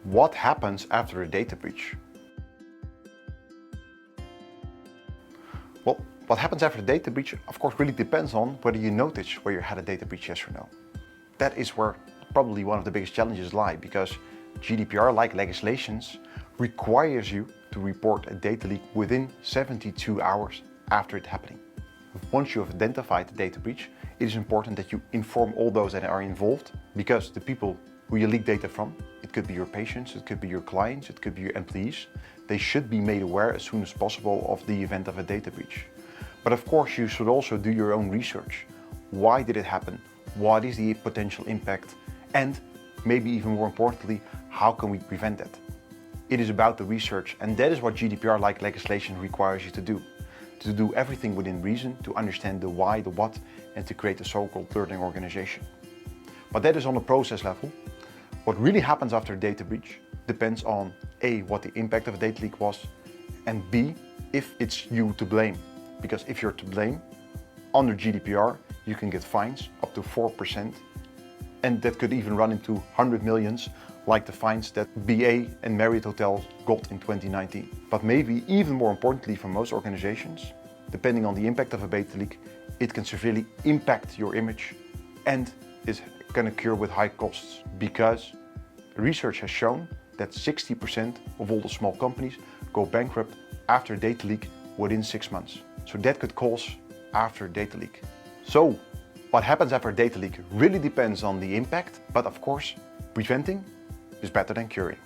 What happens after a data breach? Well, what happens after a data breach, of course, really depends on whether you notice where you had a data breach, yes or no. That is where probably one of the biggest challenges lie, because GDPR-like legislations requires you to report a data leak within 72 hours after it happening. Once you have identified the data breach, it is important that you inform all those that are involved, because the people who you leak data from, it could be your patients, it could be your clients, it could be your employees, they should be made aware as soon as possible of the event of a data breach. But of course, you should also do your own research. Why did it happen? What is the potential impact? And maybe even more importantly, how can we prevent that? It is about the research, and that is what GDPR-like legislation requires you to do. To do everything within reason, to understand the why, the what, and to create a so-called learning organization. But that is on a process level. What really happens after a data breach depends on A, what the impact of a data leak was, and B, if it's you to blame. Because if you're to blame, under GDPR, you can get fines up to 4%, and that could even run into 100 millions, like the fines that BA and Marriott Hotels got in 2019. But maybe even more importantly for most organizations, depending on the impact of a data leak, it can severely impact your image and is can occur with high costs, because research has shown that 60% of all the small companies go bankrupt after a data leak within 6 months. So that could cause after a data leak. So what happens after a data leak really depends on the impact, but of course, preventing is better than curing.